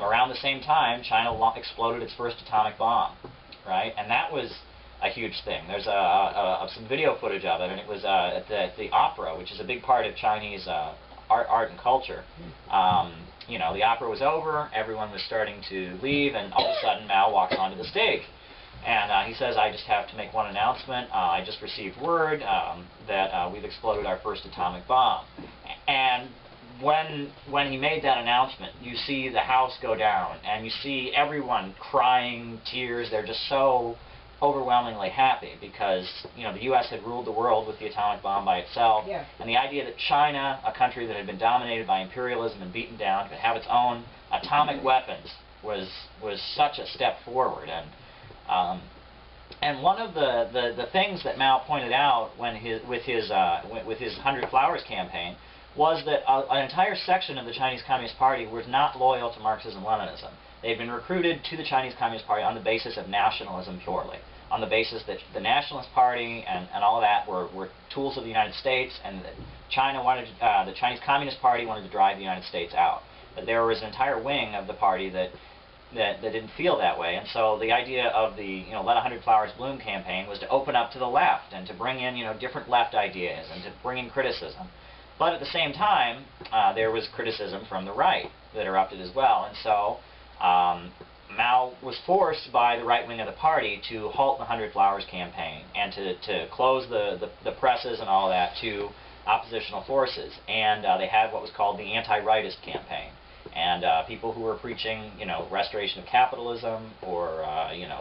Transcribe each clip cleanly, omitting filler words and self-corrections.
Around the same time, China exploded its first atomic bomb, right? And that was a huge thing. There's some video footage of it, and it was at the opera, which is a big part of Chinese art and culture. You know, the opera was over, everyone was starting to leave, and all of a sudden Mao walks onto the stage. And he says, I just have to make one announcement. I just received word that we've exploded our first atomic bomb. And when he made that announcement, you see the house go down, and you see everyone crying, tears. They're just so overwhelmingly happy because, you know, the U.S. had ruled the world with the atomic bomb by itself. Yeah. And the idea that China, a country that had been dominated by imperialism and beaten down, could have its own atomic weapons was such a step forward. And one of the things that Mao pointed out with his 100 Flowers campaign was that an entire section of the Chinese Communist Party was not loyal to Marxism-Leninism. They had been recruited to the Chinese Communist Party on the basis of nationalism purely, on the basis that the Nationalist Party and all of that were tools of the United States, and that the Chinese Communist Party wanted to drive the United States out. But there was an entire wing of the party that didn't feel that way, and so the idea of the Let 100 Flowers Bloom campaign was to open up to the left and to bring in different left ideas and to bring in criticism. But at the same time, there was criticism from the right that erupted as well, and so Mao was forced by the right wing of the party to halt the 100 Flowers campaign and to close the presses and all of that to oppositional forces, and they had what was called the anti-rightist campaign. And people who were preaching, restoration of capitalism or,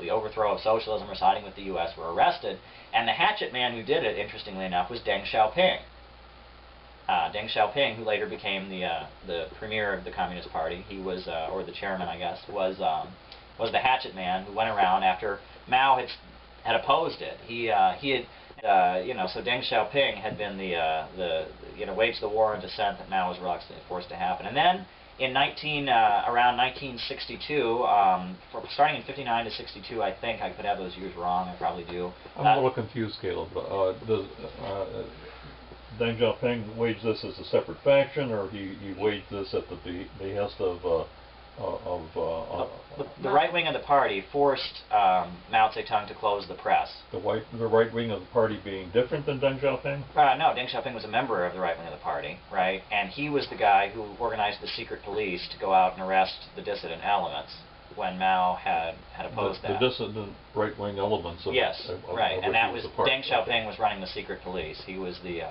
the overthrow of socialism or siding with the U.S. were arrested. And the hatchet man who did it, interestingly enough, was Deng Xiaoping. Deng Xiaoping, who later became the premier of the Communist Party, he was, or the chairman, I guess, was the hatchet man who went around after Mao had opposed it. He had, so Deng Xiaoping had been waged the war on dissent that Mao was reluctantly forced to happen. And then in around 1962, starting in 59 to 62, I think I could have those years wrong. I probably do. I'm a little confused, Caleb. Does Deng Xiaoping wage this as a separate faction, or he waged this at the behest of the right wing of the party forced Mao Zedong to close the press. The right wing of the party being different than Deng Xiaoping? No, Deng Xiaoping was a member of the right wing of the party, right? And he was the guy who organized the secret police to go out and arrest the dissident elements when Mao had opposed that. The dissident right wing elements of yes, right, and that was Deng Xiaoping okay. was running the secret police. He was the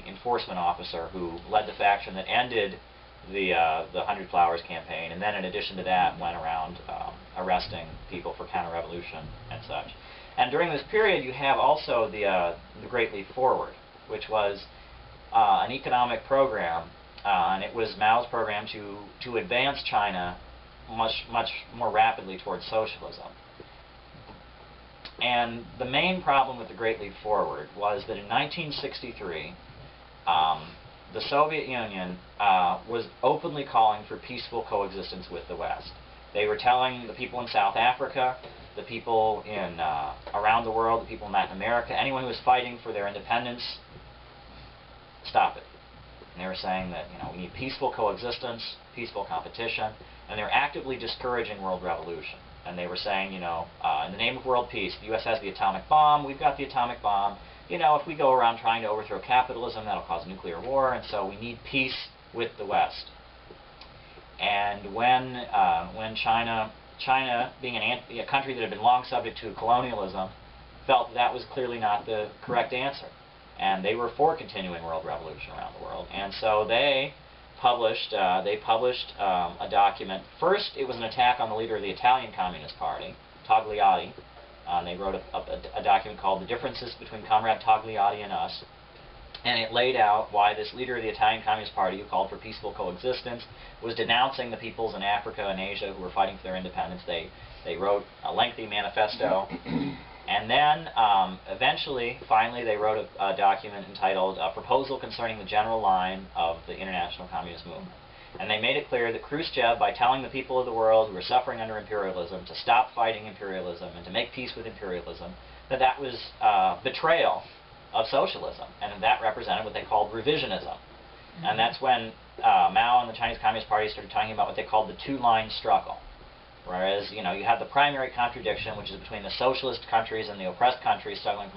enforcement officer who led the faction that ended the 100 Flowers campaign, and then in addition to that went around arresting people for counter-revolution and such. And during this period you have also the Great Leap Forward, which was an economic program, and it was Mao's program to advance China much more rapidly towards socialism. And the main problem with the Great Leap Forward was that in 1963 the Soviet Union was openly calling for peaceful coexistence with the West. They were telling the people in South Africa, the people around the world, the people in Latin America, anyone who was fighting for their independence, stop it. And they were saying that we need peaceful coexistence, peaceful competition, and they were actively discouraging world revolution. And they were saying, in the name of world peace, the U.S. has the atomic bomb, we've got the atomic bomb. If we go around trying to overthrow capitalism, that'll cause nuclear war, and so we need peace with the West. And when China being a country that had been long subject to colonialism, felt that was clearly not the correct answer, and they were for continuing world revolution around the world, and so they published a document. First, it was an attack on the leader of the Italian Communist Party, Togliatti. They wrote a document called The Differences Between Comrade Togliatti and Us, and it laid out why this leader of the Italian Communist Party, who called for peaceful coexistence, was denouncing the peoples in Africa and Asia who were fighting for their independence. They wrote a lengthy manifesto, and then finally, they wrote a document entitled Proposal Concerning the General Line of the International Communist Movement. And they made it clear that Khrushchev, by telling the people of the world who were suffering under imperialism to stop fighting imperialism and to make peace with imperialism, that was betrayal of socialism, and that represented what they called revisionism. And that's when Mao and the Chinese Communist Party started talking about what they called the two-line struggle. Whereas, you have the primary contradiction, which is between the socialist countries and the oppressed countries struggling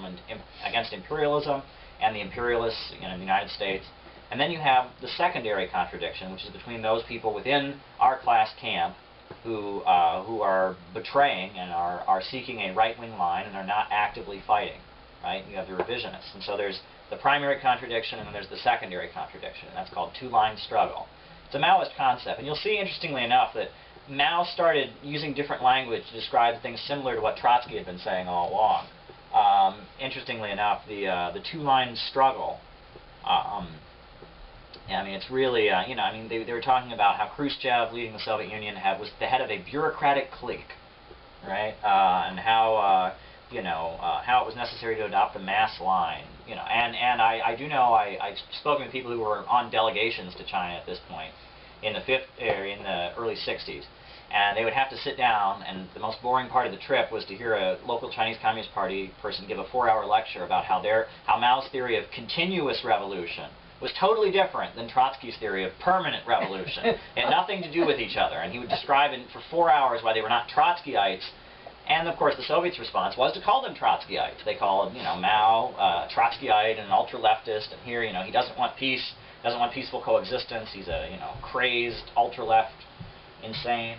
against imperialism, and the imperialists, the United States. And then you have the secondary contradiction, which is between those people within our class camp who are betraying and are seeking a right-wing line and are not actively fighting. Right? You have the revisionists. And so there's the primary contradiction, and then there's the secondary contradiction, and that's called two-line struggle. It's a Maoist concept. And you'll see, interestingly enough, that Mao started using different language to describe things similar to what Trotsky had been saying all along. Interestingly enough, the two-line struggle, it's really, they were talking about how Khrushchev, leading the Soviet Union, was the head of a bureaucratic clique, right? And how, how it was necessary to adopt a mass line, And I do know I've spoken to people who were on delegations to China at this point in the early 60s, and they would have to sit down, and the most boring part of the trip was to hear a local Chinese Communist Party person give a 4-hour lecture about how Mao's theory of continuous revolution was totally different than Trotsky's theory of permanent revolution. It had nothing to do with each other, and he would describe for 4 hours why they were not Trotskyites. And of course, the Soviets' response was to call them Trotskyites. They called, Mao Trotskyite and an ultra-leftist, and here, he doesn't want peace. Doesn't want peaceful coexistence. He's a crazed ultra-left, insane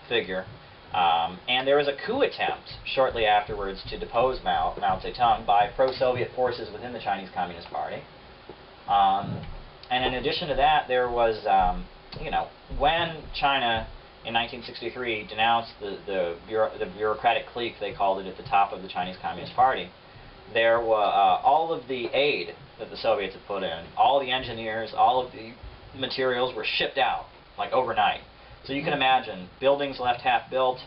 figure. And there was a coup attempt shortly afterwards to depose Mao Zedong by pro-Soviet forces within the Chinese Communist Party. And in addition to that, there was when China in 1963 denounced the bureaucratic clique, they called it, at the top of the Chinese Communist Party, there were all of the aid that the Soviets had put in, all the engineers, all of the materials were shipped out, like overnight. So you can imagine buildings left half built,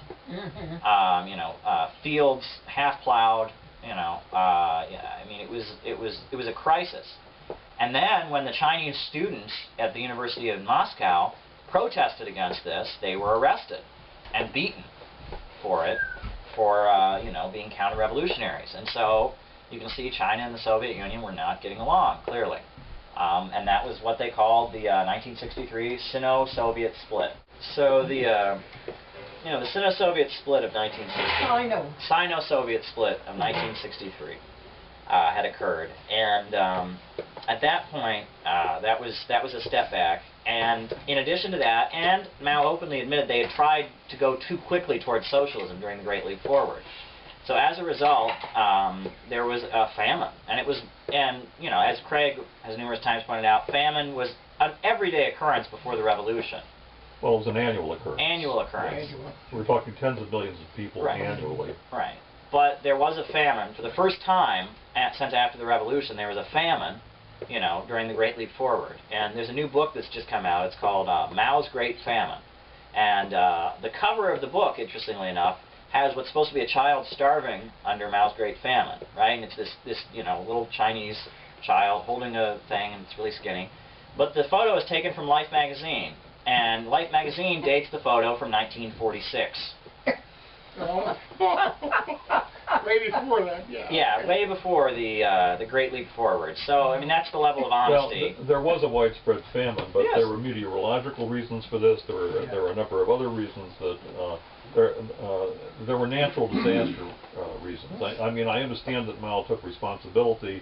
fields half plowed. It was a crisis. And then when the Chinese students at the University of Moscow protested against this, they were arrested and beaten for it, for being counter-revolutionaries. And so you can see China and the Soviet Union were not getting along, clearly. And that was what they called the 1963 Sino-Soviet split. So the Sino-Soviet split of 1963, Sino-Soviet split of 1963 had occurred, and at that point, that was a step back. And in addition to that, and Mao openly admitted they had tried to go too quickly towards socialism during the Great Leap Forward. So as a result, there was a famine, and as Craig has numerous times pointed out, famine was an everyday occurrence before the revolution. Well, it was an annual occurrence. Annual occurrence. We're talking tens of millions of people annually. Right. But there was a famine. For the first time since after the revolution, there was a famine, during the Great Leap Forward. And there's a new book that's just come out. It's called Mao's Great Famine. And the cover of the book, interestingly enough, has what's supposed to be a child starving under Mao's Great Famine, right? And it's this little Chinese child holding a thing, and it's really skinny. But the photo is taken from Life magazine, and Life magazine dates the photo from 1946. Way before that, yeah. Yeah, way before the Great Leap Forward. So, that's the level of honesty. Well, there was a widespread famine, but yes. There were meteorological reasons for this. There were a number of other reasons that there were natural disaster reasons. I understand that Mao took responsibility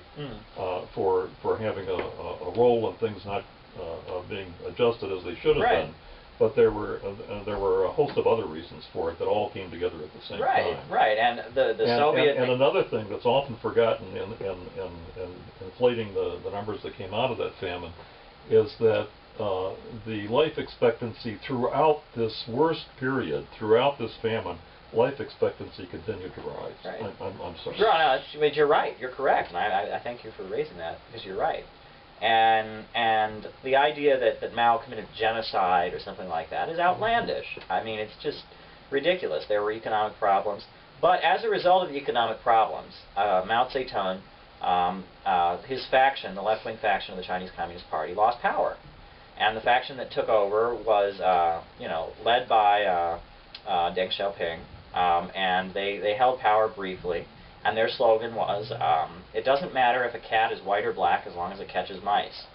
for having a role in things not being adjusted as they should have been. But there were a host of other reasons for it that all came together at the same time. Right, and the Soviet... And another thing that's often forgotten in inflating the numbers that came out of that famine is that the life expectancy throughout this worst period, throughout this famine, life expectancy continued to rise. Right. I'm sorry. No, you're right. You're correct, and I thank you for raising that, because you're right. And the idea that Mao committed genocide or something like that is outlandish. It's just ridiculous. There were economic problems. But as a result of the economic problems, Mao Zedong, his faction, the left-wing faction of the Chinese Communist Party, lost power. And the faction that took over was, led by Deng Xiaoping, and they held power briefly. And their slogan was, it doesn't matter if a cat is white or black as long as it catches mice.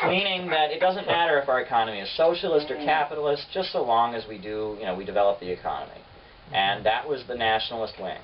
Meaning that it doesn't matter if our economy is socialist or capitalist, just so long as we do, we develop the economy. And that was the nationalist wing.